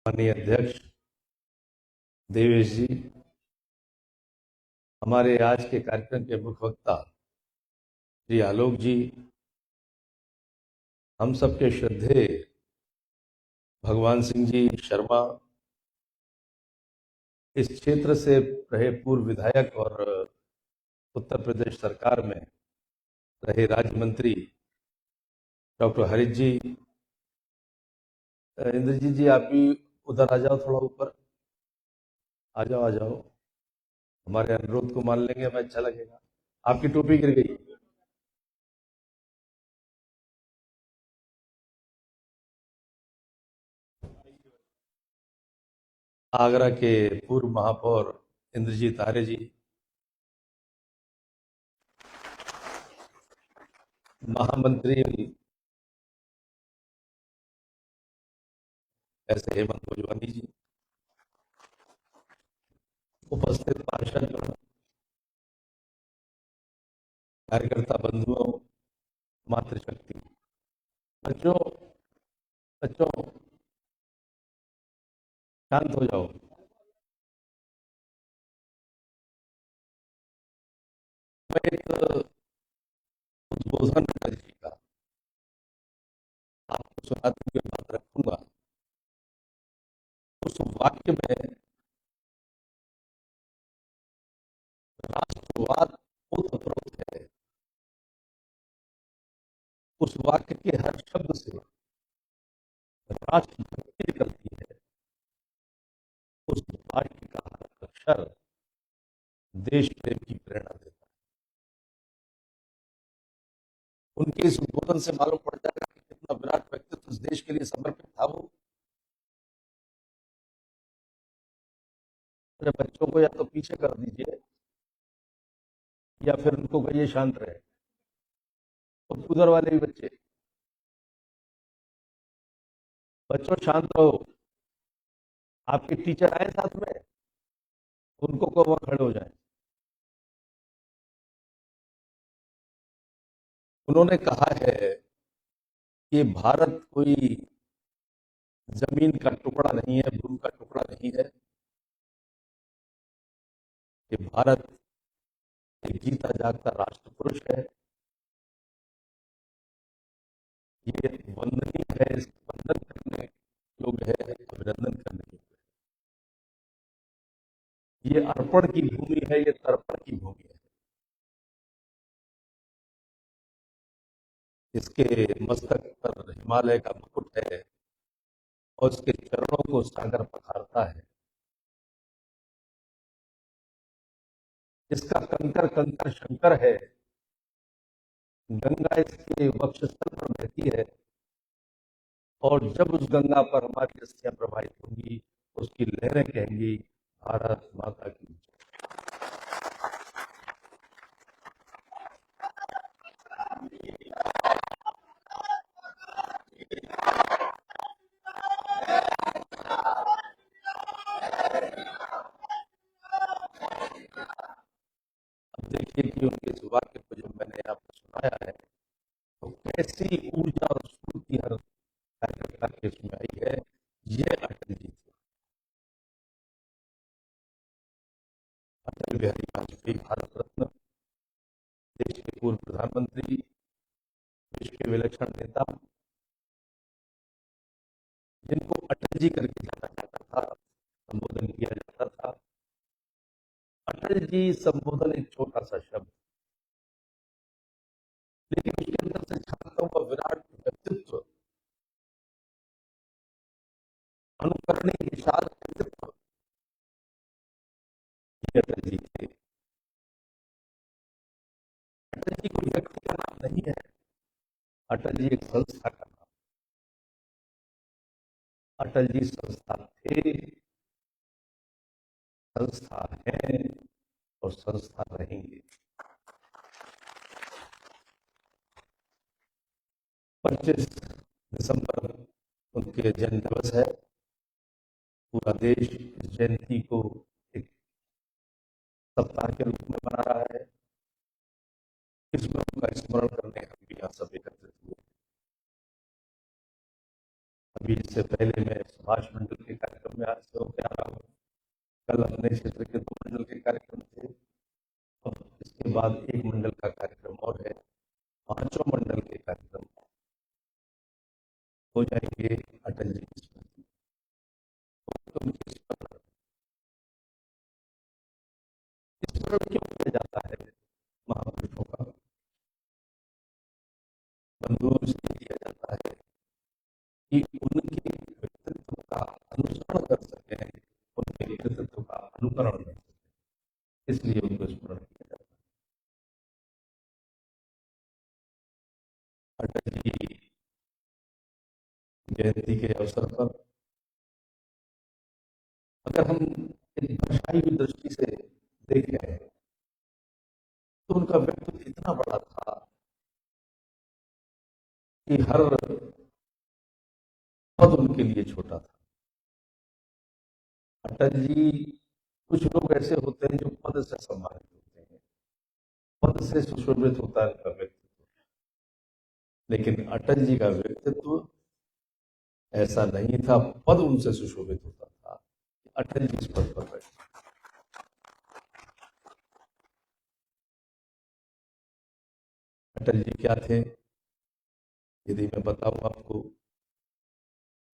माननीय अध्यक्ष देवेश जी, हमारे आज के कार्यक्रम के मुख्य वक्ता श्री आलोक जी, हम सबके श्रद्धेय भगवान सिंह जी शर्मा, इस क्षेत्र से रहे पूर्व विधायक और उत्तर प्रदेश सरकार में रहे राज्य मंत्री डॉक्टर हरीश जी। इंद्रजीत जी, आप भी उधर आ जाओ, थोड़ा ऊपर आ जाओ, आ जाओ। हमारे अनुरोध को मान लेंगे, हमें अच्छा लगेगा। आपकी टोपी गिर गई। आगरा के पूर्व महापौर इंद्रजीत आर्य जी, महामंत्री ऐसे हेमंत भोजवानी जी, उपस्थित पार्षद, कार्यकर्ता बंधुओं, मातृशक्ति, बच्चों बच्चों शांत हो जाओ। मैं एक उद्बोधन अटल जी का आपको सुनाते हुए बात रखूंगा। उस वाक्य में राष्ट्रवाद ओतप्रोत है। उस वाक्य के हर शब्द से राष्ट्रभक्ति निकलती है। उस वाक्य का हर अक्षर देश प्रेम की प्रेरणा देता है। उनके इस उद्बोधन से मालूम पड़ जाएगा कि कितना विराट व्यक्तित्व इस देश के लिए समर्पित था वो। अपने बच्चों को या तो पीछे कर दीजिए या फिर उनको कहिए शांत रहे। तो उधर वाले भी बच्चे, बच्चों शांत रहो। आपके टीचर आए साथ में, उनको को वहां खड़े हो जाए। उन्होंने कहा है कि भारत कोई जमीन का टुकड़ा नहीं है, भूमि का टुकड़ा नहीं है। कि भारत एक जीता जागता राष्ट्र पुरुष है। ये वंदनीय है, इस वंदन करने योग्य है, अभिनंदन करने योग्य है। ये अर्पण की भूमि है, ये तर्पण की भूमि है। इसके मस्तक पर हिमालय का मुकुट है और उसके चरणों को सागर पखारता है। इसका कंकर कंकर शंकर है। गंगा इसके वक्षस्थल पर बहती है और जब उस गंगा पर हमारी अस्थियां प्रवाहित होंगी, उसकी लहरें कहेंगी भारत माता की। अब देखिए कि उनके इस वाक्य को जब मैंने आपको सुनाया है तो कैसी ऊर्जा और स्फूर्ति हर कार्यकर्ता के इसमें आई है। ये अटल जी थे। अटल बिहारी वाजपेयी भारत रत्न, देश के पूर्व प्रधानमंत्री, देश के विलक्षण नेता, जिनको अटल जी करके जाना जाता था, संबोधन किया जाता था। अटल जी संबोधन एक छोटा सा शब्द, लेकिन उसके अंदर से झांकता हुआ विराट व्यक्तित्व, अनुकरणीय विशाल व्यक्तित्व, ये अटल जी थे। अटल जी कोई व्यक्ति का नाम नहीं है, अटल जी एक संस्था का नाम। अटल जी संस्था थे, संस्था है और संस्था रहेंगे। 25 दिसंबर उनके जन्म दिवस है। पूरा देश इस जयंती को एक सप्ताह के रूप में मना रहा है। इस गुरु का स्मरण करने हम भी यहाँ सब एकत्रित हुए। अभी इससे पहले मैं सुभाष मंडल के कार्यक्रम में आज से होकर आ रहा हूँ। कल अपने क्षेत्र के 2 मंडल के कार्यक्रम थे और इसके बाद 1 मंडल का कार्यक्रम और है। 5वां मंडल के कार्यक्रम हो जाएंगे अटल जी की स्मृति। तो उनकी स्मरण क्यों किया जाता है महापुरुषों का? बंधुओं इसलिए किया जाता है कि उनके व्यक्तित्व का अनुसरण कर सके, उनके व्यक्तित्व का अनुकरण कर सके, इसलिए उनको स्मरण किया जाता है। अटल जी जयंती के अवसर पर अगर हम एक भाषाई दृष्टि से देखें तो उनका व्यक्तित्व इतना बड़ा था कि हर पद उनके लिए छोटा था। अटल जी, कुछ लोग ऐसे होते हैं जो पद से सम्मानित होते हैं, पद से सुशोभित होता है उनका व्यक्तित्व, लेकिन अटल जी का व्यक्तित्व ऐसा नहीं था। पद उनसे सुशोभित होता था। अटल जी इस पद पर बैठे। अटल जी क्या थे यदि मैं बताऊं आपको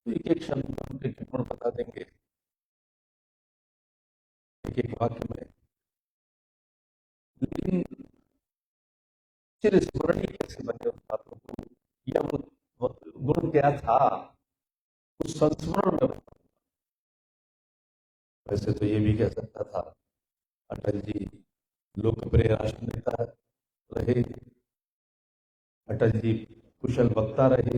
तो एक एक शब्द में उनके टिप्पण बता देंगे, एक एक वाक्य में, लेकिन चिरस्मरणीय कैसे बने उन बातों को, या वो गुण क्या था उस संस्मरण में। वैसे तो ये भी कह सकता था अटल जी लोकप्रिय राष्ट्र नेता रहे, अटल जी कुशल वक्ता रहे,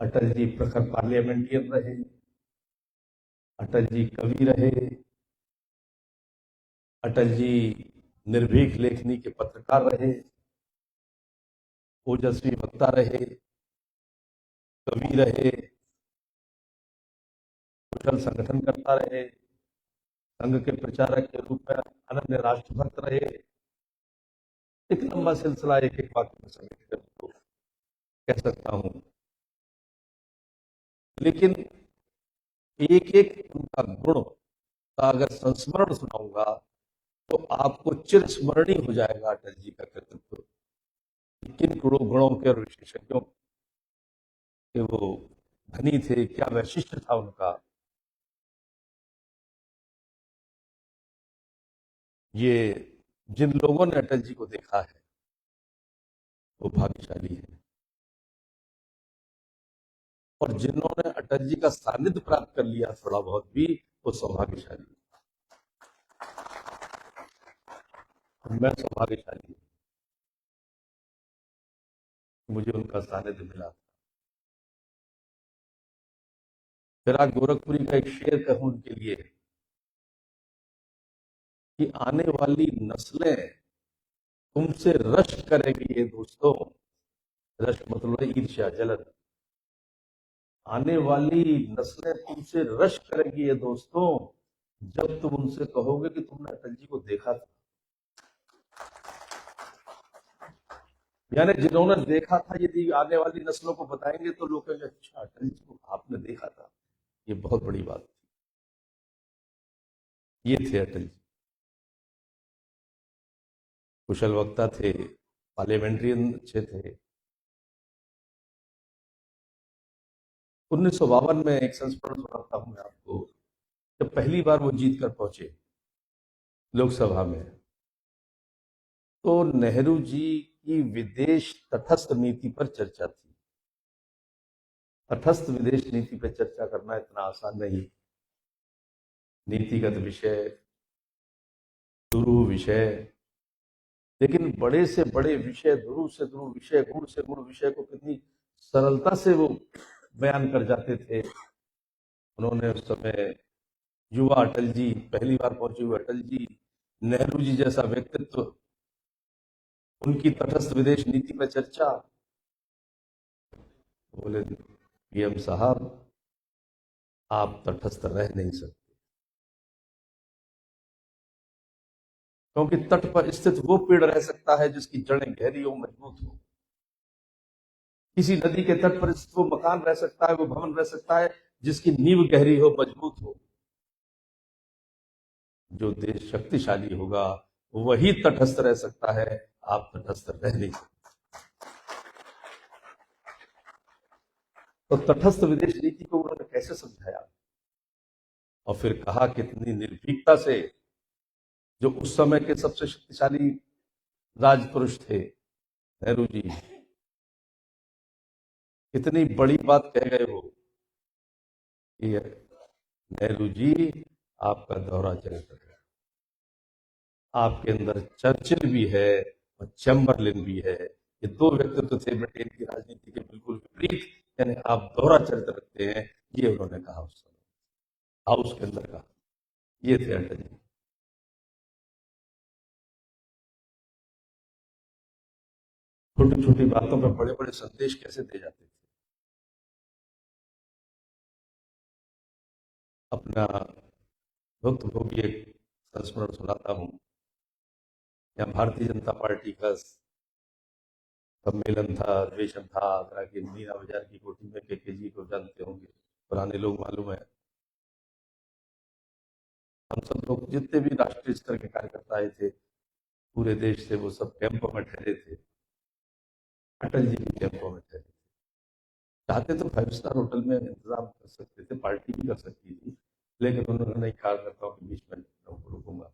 अटल जी प्रखर पार्लियामेंटियन रहे, अटल जी कवि रहे, अटल जी निर्भीक लेखनी के पत्रकार रहे, ओजस्वी वक्ता रहे, कवि रहे, कुशल संगठन करता रहे, संघ के प्रचारक के रूप में अनन्य राष्ट्रभक्त रहे। एक लंबा सिलसिला एक एक वाक्य में समेट कर तो कह सकता हूं, लेकिन एक एक उनका गुण का अगर संस्मरण सुनाऊंगा तो आपको चिरस्मरणीय हो जाएगा अटल जी का कृतित्व। किन गुणों के और विशेषज्ञों के वो धनी थे, क्या वैशिष्ट था उनका, ये जिन लोगों ने अटल जी को देखा है वो भाग्यशाली है, और जिन्होंने अटल जी का सानिध्य प्राप्त कर लिया थोड़ा बहुत भी, वो सौभाग्यशाली है। मैं सौभाग्यशाली हूं, मुझे उनका सानिध्य मिला। फिर आज गोरखपुरी का एक शेर कहूं उनके लिए कि आने वाली नस्लें तुमसे रश्क करेंगी ये दोस्तों। रश्क मतलब है ईर्ष्या, जलन। आने वाली नस्लें तुमसे रश्क करेंगी ये दोस्तों जब तुम उनसे कहोगे कि तुमने अटल जी को देखा था। यानी जिन्होंने देखा था यदि आने वाली नस्लों को बताएंगे तो लोग कहेंगे अच्छा अटल जी को आपने देखा था, ये बहुत बड़ी बात थी। ये थे अटल जी, कुशल वक्ता थे, पार्लियामेंट्रियन अच्छे थे। 1952 में एक संस्मरण सुनाता हूं मैं आपको, जब पहली बार वो जीत कर पहुंचे लोकसभा में, तो नेहरू जी की विदेश तटस्थ नीति पर चर्चा थी। तटस्थ विदेश नीति पर चर्चा करना इतना आसान नहीं, नीतिगत विषय, दुरूह विषय, लेकिन बड़े से बड़े विषय, दुरूह से दुरूह विषय, गुण से गुण विषय को कितनी सरलता से वो बयान कर जाते थे। उन्होंने उस समय युवा अटल जी, पहली बार पहुंचे हुए अटल जी, नेहरू जी जैसा व्यक्तित्व, उनकी तटस्थ विदेश नीति पर चर्चा। बोले पीएम साहब आप तटस्थ रह नहीं सकते, क्योंकि तट पर स्थित वो पेड़ रह सकता है जिसकी जड़ें गहरी हो, मजबूत हो। किसी नदी के तट पर स्थित वो मकान रह सकता है, वो भवन रह सकता है जिसकी नींव गहरी हो, मजबूत हो। जो देश शक्तिशाली होगा वही तटस्थ रह सकता है, आप तटस्थ रह नहीं सकते। तो तटस्थ विदेश नीति को उन्होंने कैसे समझाया, और फिर कहा कितनी निर्भीकता से, जो उस समय के सबसे शक्तिशाली राजपुरुष थे नेहरू जी, कितनी बड़ी बात कह गए वो कि नेहरू जी, आपका दोहरा चरित्र है, आपके अंदर चर्चिल भी है और चैम्बरलिन भी है। ये दो व्यक्तित्व थे ब्रिटेन की राजनीति के बिल्कुल विपरीत, यानी आप दोहरा चरित्र रखते हैं, ये उन्होंने कहा उस समय हाउस के अंदर कहा। ये थे अटल जी। छोटी छोटी बातों पर बड़े बड़े संदेश कैसे दे जाते थे। अपना भक्त भोगी एक संस्मरण सुनाता हूँ। यहाँ भारतीय जनता पार्टी का सम्मेलन था, अधिवेशन था आगरा के मीना बाजार की कोठी में। के जी को जानते होंगे, पुराने लोग मालूम है। हम सब लोग जितने भी राष्ट्रीय स्तर के कार्यकर्ता आए थे पूरे देश से, वो सब कैंपों में ठहरे थे। अटल जी भी कैंपों में ठहरे थे। चाहते तो 5 स्टार होटल में इंतजाम कर सकते थे, पार्टी भी कर सकती थी, लेकिन उन्होंने नहीं, कार्यकर्ताओं के बीच में रुकूंगा।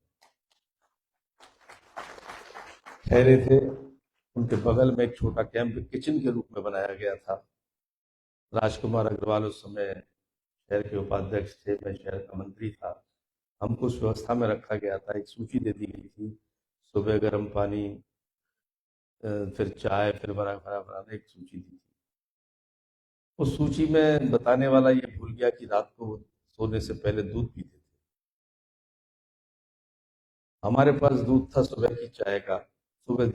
ठहरे थे। उनके बगल में एक छोटा कैंप किचन के रूप में बनाया गया था। राजकुमार अग्रवाल उस समय शहर के उपाध्यक्ष थे, मैं शहर का मंत्री था। हमको उस व्यवस्था में रखा गया था। एक सूची दे दी गई थी, सुबह गर्म पानी, फिर चाय, फिर बना खाना बनाने, एक सूची दी थी। उस सूची में बताने वाला ये भूल गया कि रात को वो सोने से पहले दूध पीते थे। हमारे पास दूध था सुबह की चाय का, सुबह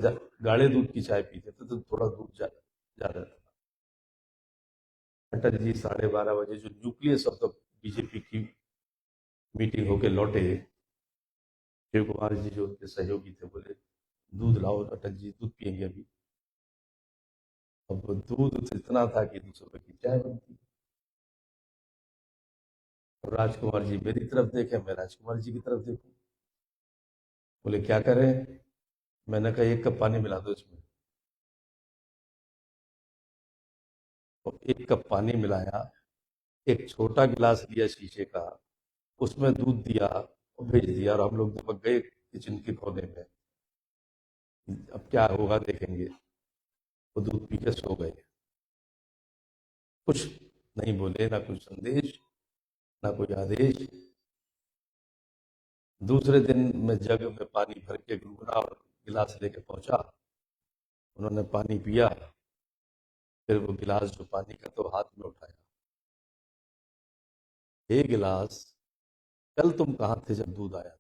गाढ़े दूध की चाय पीते थे, तो थोड़ा दूध ज्यादा था। अटल जी 12:30 बजे, जो न्यूक्लियस ऑफ द बीजेपी की मीटिंग होके लौटे, शिव कुमार जी जो उनके सहयोगी थे, बोले दूध लाओ। अटल जी दूध पियेंगे अभी। अब वो दूध इतना था कि 200 रुपए की चाय बनती। और राजकुमार जी मेरी तरफ देखे, मैं राजकुमार जी की तरफ देखूं। बोले क्या करें? मैंने कहा 1 कप पानी मिला दो इसमें। और 1 कप पानी मिलाया, एक छोटा गिलास लिया शीशे का, उसमें दूध दिया और भेज दिया। और हम लोग दीपक गए किचन के कोने में, अब क्या होगा देखेंगे। वो दूध पी के सो गए, कुछ नहीं बोले, ना कुछ संदेश, ना कोई आदेश। दूसरे दिन मैं जग में पानी भर के गुनगुना और गिलास लेके पहुंचा। उन्होंने पानी पिया, फिर वो गिलास जो पानी का तो हाथ में उठाया। ये गिलास, कल तुम कहाँ थे जब दूध आया?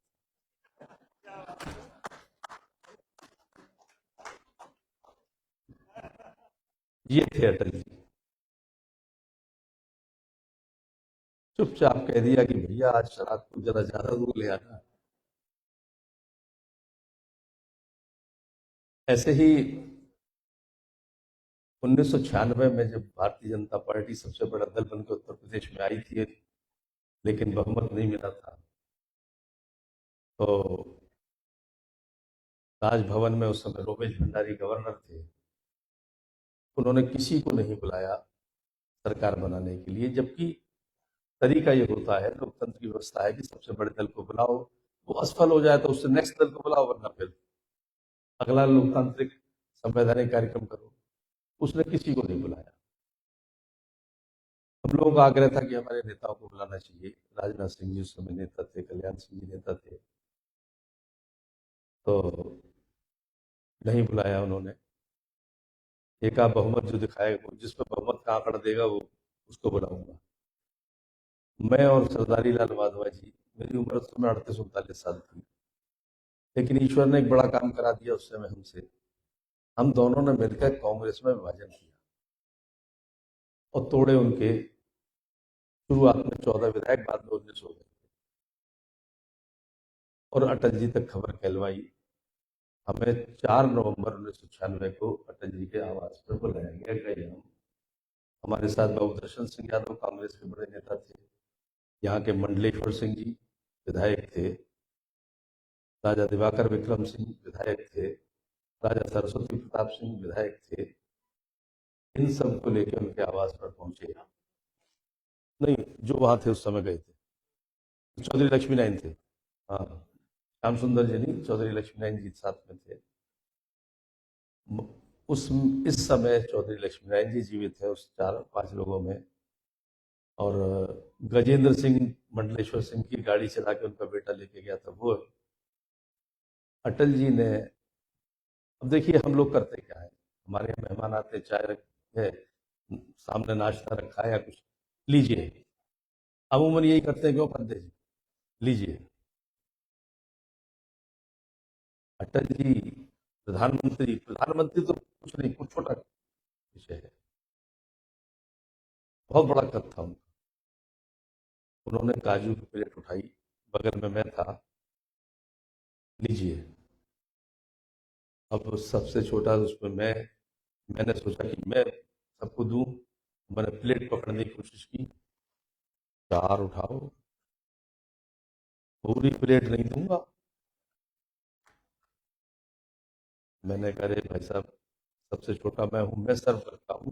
ये थे अटल जी। चुपचाप कह दिया कि भैया आज शराब को जरा ज्यादा दूध ले आना। ऐसे ही 1996 में जब भारतीय जनता पार्टी सबसे बड़ा दल बनकर उत्तर प्रदेश में आई थी, लेकिन बहुमत नहीं मिला था, तो राजभवन में उस समय रोमेश भंडारी गवर्नर थे। उन्होंने किसी को नहीं बुलाया सरकार बनाने के लिए, जबकि तरीका ये होता है, लोकतंत्र की व्यवस्था है कि सबसे बड़े दल को बुलाओ, वो असफल हो जाए तो उससे नेक्स्ट दल को बुलाओ, वरना फिर अगला लोकतांत्रिक संवैधानिक कार्यक्रम करो। उसने किसी को नहीं बुलाया। हम लोगों का आग्रह था कि हमारे नेताओं को बुलाना चाहिए। राजनाथ सिंह जी उस समय नेता थे, कल्याण सिंह जी नेता थे, तो नहीं बुलाया उन्होंने। एक आप बहुमत जो दिखाएगा, जिस पर बहुमत का आंकड़ा देगा, वो उसको बुलाऊंगा। मैं और सरदारी लाल माधवा जी, मेरी उम्र उस समय 38-39 साल थी, लेकिन ईश्वर ने एक बड़ा काम करा दिया उस समय हमसे। हम दोनों ने मिलकर कांग्रेस में विभाजन किया और तोड़े उनके। शुरुआत में 14 विधायक, बाद में 19 हो गए, और अटल जी तक खबर कहलवाई। हमें 4 नवंबर 1996 को अटल जी के आवास पर बुलाया गया, गए हम। हमारे साथ बाबू दर्शन सिंह यादव कांग्रेस के बड़े नेता थे। यहाँ के मंडलेश्वर सिंह जी विधायक थे। राजा दिवाकर विक्रम सिंह विधायक थे। राजा सरस्वती प्रताप सिंह विधायक थे। इन सब को लेकर उनके आवास पर पहुंचे। नहीं, जो वहां थे उस समय गए थे। चौधरी लक्ष्मी नारायण थे। हाँ, श्याम सुंदर जी नहीं, चौधरी लक्ष्मी नारायण जी साथ में थे। उस इस समय चौधरी लक्ष्मी नारायण जी जीवित थे उस 4-5 लोगों में। और गजेंद्र सिंह मंडलेश्वर सिंह की गाड़ी चला के उनका बेटा लेके गया था वो। अटल जी ने, अब देखिए हम लोग करते क्या है, हमारे यहाँ मेहमान आते, चाय रखे है, सामने नाश्ता रखा है या कुछ, लीजिए। अमूमन यही करते हैं, क्यों पंडित जी, लीजिए। अटल जी प्रधानमंत्री, प्रधानमंत्री तो कुछ नहीं, कुछ छोटा विषय है, बहुत बड़ा कद था उनका। उन्होंने काजू की प्लेट उठाई, बगल में मैं था, लीजिए। अब सबसे छोटा उसमें मैंने सोचा कि मैं सबको दूं। मैंने प्लेट पकड़ने की कोशिश की, 4 उठाओ, पूरी प्लेट नहीं दूंगा। मैंने कहा, अरे भाई साहब, सबसे छोटा मैं हूं, मैं सर्व करता हूं।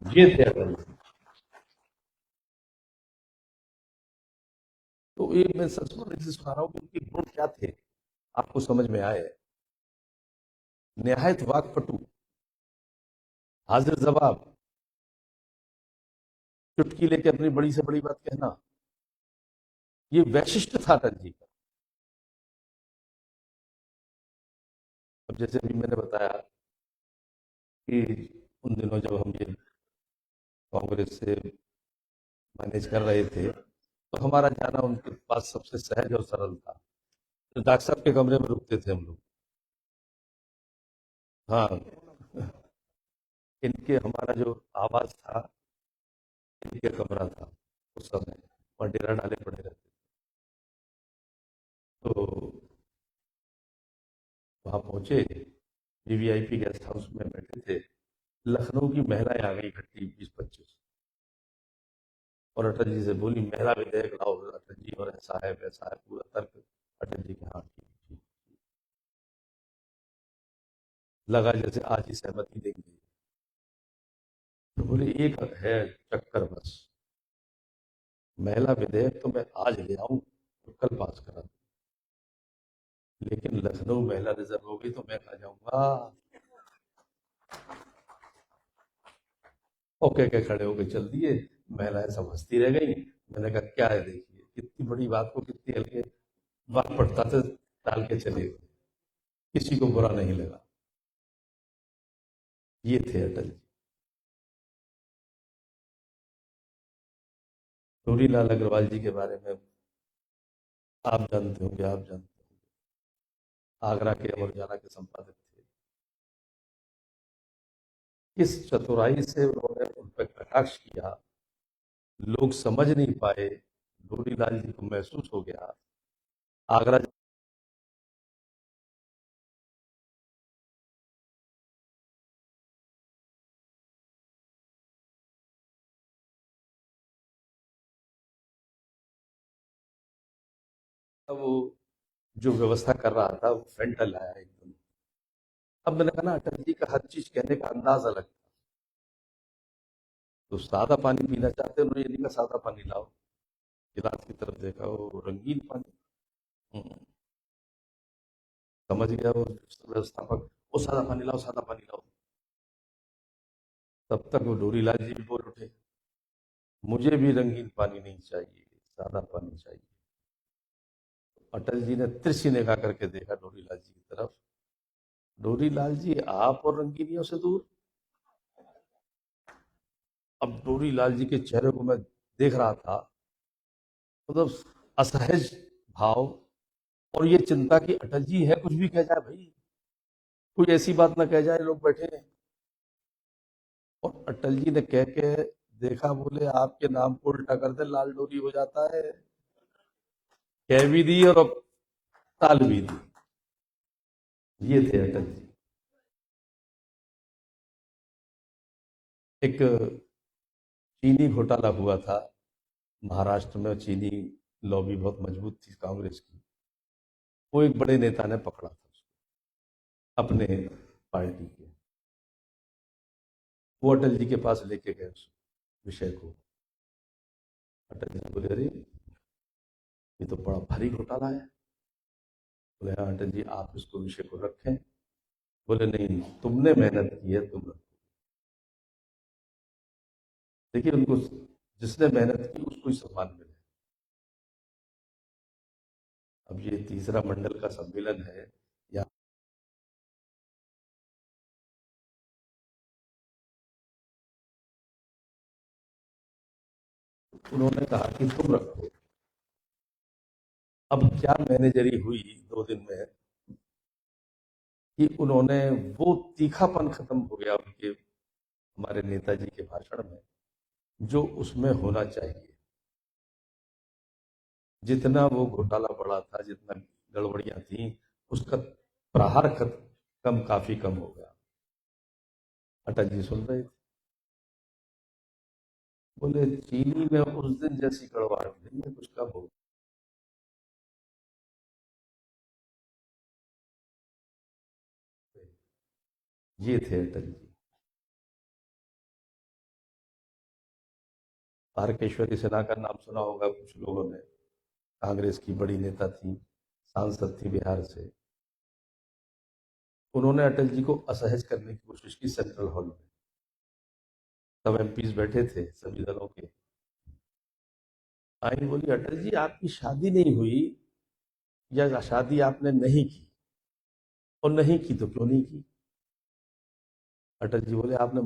ये थे अटल जी। तो ये मैं सच में इसलिए सुना रहा हूँ कि उनके गुण क्या थे, आपको समझ में आए। निहायत वाकपटु, हाजिर जवाब, चुटकी लेके अपनी बड़ी से बड़ी बात कहना, ये वैशिष्ट था अटल जी का। अब जैसे भी मैंने बताया कि उन दिनों जब हम ये कांग्रेस से मैनेज कर रहे थे, तो हमारा जाना उनके पास सबसे सहज और सरल था। तो डॉक्टर साहब के कमरे में रुकते थे हम लोग। हाँ, इनके, हमारा जो आवास था, इनके कमरा था उस समय, और डेरा डाले पड़े रहते। तो वहां पहुंचे, वीवीआईपी गेस्ट हाउस में बैठे थे। लखनऊ की महिलाएं आ गई इकट्ठी, 20-25, और अटल जी से बोली, महिला विधेयक लाओ। अटल जी, और ऐसा है पूरा तर्क। अटल जी के, हाँ ठीक ठीक। लगा जैसे आज ही सहमति देंगे। तो बोले, एक है चक्कर बस, महिला विधेयक तो मैं आज ले आऊं तो कल पास करा दूं, लेकिन लखनऊ महिला रिजर्व हो गई तो मैं कहा जाऊंगा। और कह के खड़े होकर चल दिए। महिलाएं सब हंसती रह गई। मैंने कहा, क्या है, देखिए कितनी बड़ी बात को कितनी हल्के बात पड़ता से डाल के चले गए, किसी को बुरा नहीं लगा। ये थे अटल जी। रोरीलाल अग्रवाल जी के बारे में आप जानते होंगे, आप जानते होंगे, आगरा के अमर उजाला के संपादक थे। किस चतुराई से उन्होंने उन पर कटाक्ष किया, लोग समझ नहीं पाए। रोरीलाल जी को महसूस हो गया। आगरा वो जो व्यवस्था कर रहा था, वो फेंटल आया एकदम। अब मैंने कहा ना, अटल जी का हर चीज कहने का अंदाज अलग था। तो सादा पानी पीना चाहते हैं, उन्होंने ये नहीं कहा सादा पानी लाओ, गिलास की तरफ देखा, वो रंगीन पानी। हम्म, समझ गया वो व्यवस्थापक, वो सादा पानी लाओ, सादा पानी लाओ। तब तक वो डोरीलाल जी भी बोल उठे, मुझे भी रंगीन पानी नहीं चाहिए, सादा पानी चाहिए। अटल जी ने तिरछी निगाह करके देखा डोरीलाल जी की तरफ। डोरीलाल जी, आप और रंगीनियों से दूर। अब डोरीलाल जी के चेहरे को मैं देख रहा था, मतलब असहज भाव, और ये चिंता कि अटल जी है, कुछ भी कह जाए भाई, कोई ऐसी बात ना कह जाए, लोग बैठे हैं। और अटल जी ने कह के देखा, बोले आपके नाम को उल्टा कर दे लाल डोरी हो जाता है। कह भी दी और अब टाल भी दी। ये थे अटल जी। एक चीनी घोटाला हुआ था महाराष्ट्र में। चीनी लॉबी बहुत मजबूत थी कांग्रेस की। वो एक बड़े नेता ने पकड़ा था उसको, अपने पार्टी के। वो अटल जी के पास लेके गए उस विषय को। अटल जी बोले, अरे ये तो बड़ा भारी घोटाला है। बोले, हाँ अटल जी, आप इसको विषय को रखें। बोले, नहीं, तुमने मेहनत की है, तुम रखो। देखिए, उनको जिसने मेहनत की उसको ही सम्मान मिले। अब ये तीसरा मंडल का सम्मेलन है। या उन्होंने कहा कि तुम रखो। अब क्या मैनेजरी हुई 2 दिन में कि उन्होंने वो तीखापन खत्म हो गया उनके, हमारे नेताजी के भाषण में, जो उसमें होना चाहिए। जितना वो घोटाला बड़ा था, जितना गड़बड़ियां थी, उसका प्रहार कम, काफी कम हो गया। अटल जी सुन रहे थे। बोले, चीनी में उस दिन जैसी कड़वाहट नहीं है, कुछ कम हो। ये थे अटल जी। तारकेश्वरी सिन्हा का नाम सुना होगा कुछ लोगों ने। कांग्रेस की बड़ी नेता थी, सांसद थी बिहार से। उन्होंने अटल जी को असहज करने की कोशिश की सेंट्रल हॉल में। सब एमपीज बैठे थे सभी दलों के। आई बोली, अटल जी आपकी शादी नहीं हुई, या शादी आपने नहीं की, और नहीं की तो क्यों नहीं की? अटल जी बोले, आपने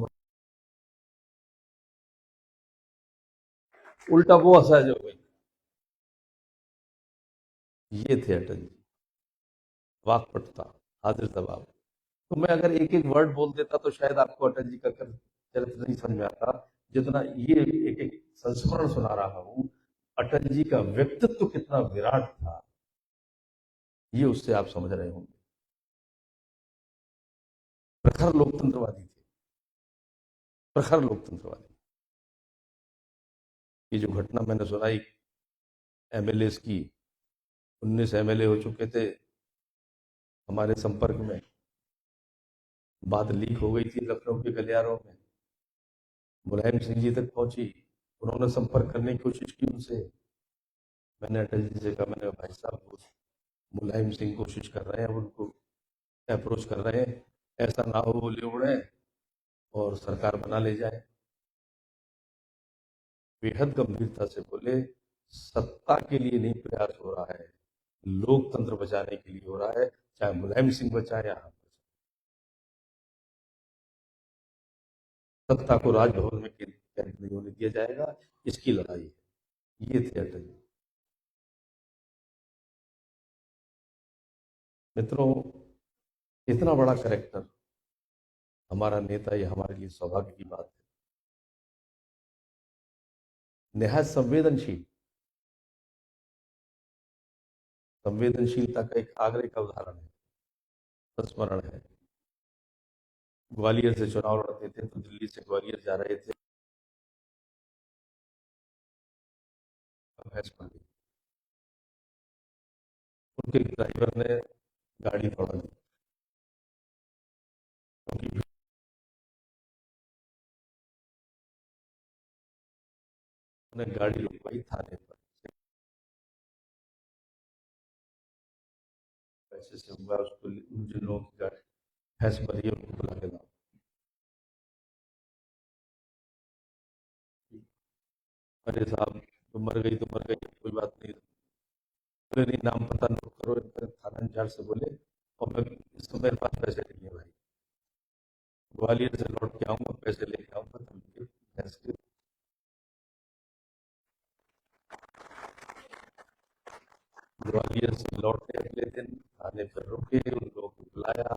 उल्टा वो असहज हो गई। ये थे अटल जी। वाकपटुता, हाजिर जवाब। तो मैं अगर एक एक वर्ड बोल देता तो शायद आपको अटल जी का चरित्र नहीं समझ में आता, जितना ये एक एक संस्मरण सुना रहा हूं। अटल जी का व्यक्तित्व कितना विराट था, ये उससे आप समझ रहे होंगे। प्रखर लोकतंत्रवादी थे, प्रखर लोकतंत्रवादी। ये जो घटना मैंने सुनाई एमएलए की, 19 एमएलए हो चुके थे हमारे संपर्क में। बात लीक हो गई थी लखनऊ के गलियारों में, मुलायम सिंह जी तक पहुंची। उन्होंने संपर्क करने की कोशिश की उनसे। मैंने अटल जी से कहा, मैंने कहा, भाई साहब, वो मुलायम सिंह कोशिश कर रहे हैं, उनको अप्रोच कर रहे हैं, ऐसा ना हो वो ले उड़े और सरकार बना ले जाए। बेहद गंभीरता से बोले, सत्ता के लिए नहीं प्रयास हो रहा है, लोकतंत्र बचाने के लिए हो रहा है, चाहे मुलायम सिंह बचाए या हम बचाए। सत्ता को राजभवन में कैद नहीं होने दिया जाएगा, इसकी लड़ाई है। ये थे अटल जी। मित्रों, इतना बड़ा करेक्टर हमारा नेता, ये हमारे लिए सौभाग्य की बात है। निहायत संवेदनशील, संवेदनशीलता का एक आगरे का उदाहरण है, संस्मरण है। ग्वालियर से चुनाव लड़ते थे तो दिल्ली से ग्वालियर जा रहे थे, भैंस पर उनके ड्राइवर ने गाड़ी दौड़ा दी, क्योंकि उन्होंने गाड़ी रुकवाई थाने पर। पैसे से हुआ उसको, जिन लोगों की गाड़ी भैंस मरी है उनको बुला के लाओ। अरे साहब, तो मर गई तो मर गई, कोई बात नहीं। बोले, नहीं, नाम पता नोट करो इनका, थाना इंचार्ज से बोले, और मैं इसको, मेरे पास पैसे नहीं है भाई, ग्वालियर से लौट के आऊंगा, पैसे लेके आऊंगा, तब ये भैंस के। ग्वालियर से लौटे अगले दिन, थाने पर रुके, उन लोगों को बुलाया,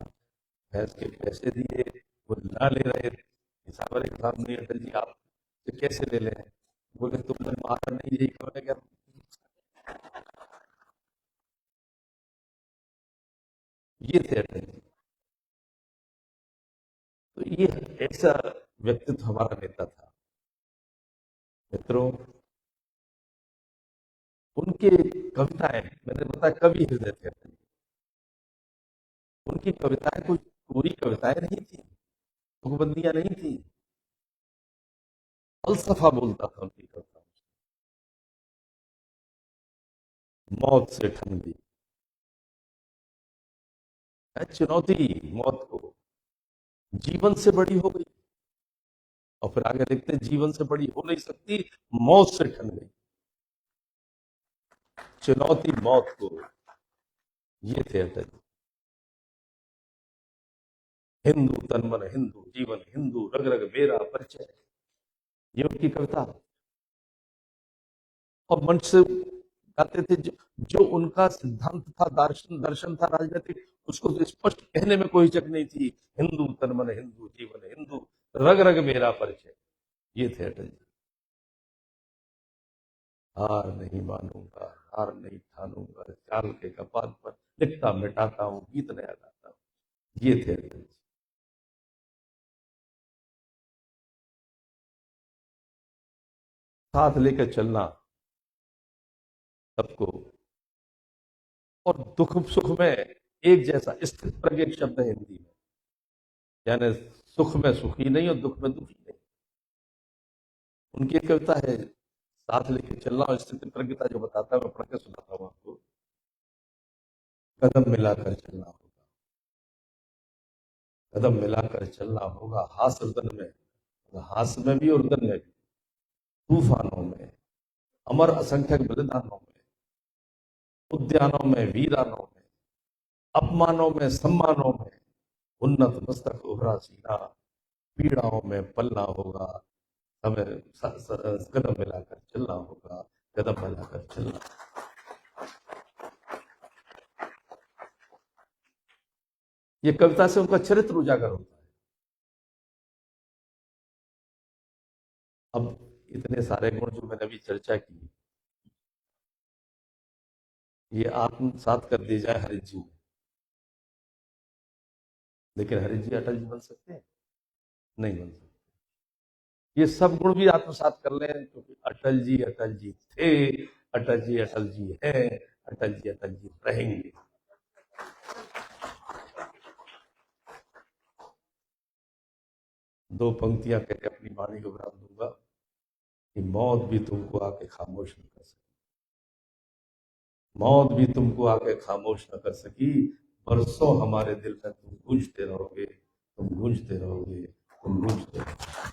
भैंस के पैसे दिए, वो ना ले रहे थे। साहब, अरे साहब, नहीं अटल जी, आप कैसे ले लें? बोले तुमने मारा नहीं, यही कहने क्या? ये थे अटल जी। तो ये ऐसा व्यक्तित्व हमारा नेता था। मित्रों, उनके कविताएं, मैंने बताया कवि हृदय थे अटल जी। उनकी कविताएं कोई पूरी कविताएं नहीं थी, तुकबंदियां नहीं थी, फलसफा बोलता था उनकी कविता। मौत से ठंडी है चुनौती, मौत को जीवन से बड़ी हो गई। और फिर आगे देखते हैं, जीवन से बड़ी हो नहीं सकती, मौत से ठन गई। चुनौती मौत को, ये थे अटल जी। हिंदू तन मन हिंदू जीवन हिंदू, रग रग मेरा परिचय, ये उनकी कविता। और मंच से गाते थे। जो उनका सिद्धांत था, दर्शन दर्शन था राजनीतिक, उसको तो स्पष्ट कहने में कोई हिचक नहीं थी। हिंदू तन मन हिंदू जीवन हिंदू, रग रग मेरा परिचय, ये थे अटल जी। हार नहीं मानूंगा, हार नहीं ठानूंगा, चाल के कपाल पर लिखता मिटाता हूँ, गीत नया गाता हूँ, ये थे अटल जी। साथ लेकर चलना सबको, और दुख सुख में एक जैसा, स्थित प्रज्ञ एक शब्द है हिंदी में, यानी सुख में सुखी नहीं और दुख में दुखी नहीं। उनकी एक कविता है, साथ लेके चलना और स्थिति प्रज्ञता, जो बताता है, मैं पढ़ के सुनाता हूँ आपको। कदम मिलाकर चलना होगा, कदम मिलाकर चलना होगा, हास उर्दन में, हास में भी उर्दन में भी, तूफानों में, अमर असंख्यक बलिदानों में, उद्यानों में वीरानों में, अपमानों में सम्मानों में, उन्नत मस्तक उभरा सीना, पीड़ाओं में पलना होगा, हमें कदम मिलाकर चलना होगा, कदम मिलाकर चलना। ये कविता से उनका चरित्र उजागर होता है। अब इतने सारे गुण जो मैंने अभी चर्चा की, ये आत्मसात कर दी जाए हरित जी में, लेकिन हरित जी अटल जी बन सकते हैं? नहीं बन सकते। ये सब गुण भी आत्मसात कर लें, क्योंकि अटल जी थे, अटल जी हैं, अटल जी रहेंगे। दो पंक्तियां कहकर अपनी वाणी को विराम दूंगा कि मौत भी तुमको आके खामोश न कर सकी, मौत भी तुमको आके खामोश न कर सकी, बरसों हमारे दिल में तुम गूंजते रहोगे, तुम गूंजते रहोगे, तुम गूंजते रहोगे।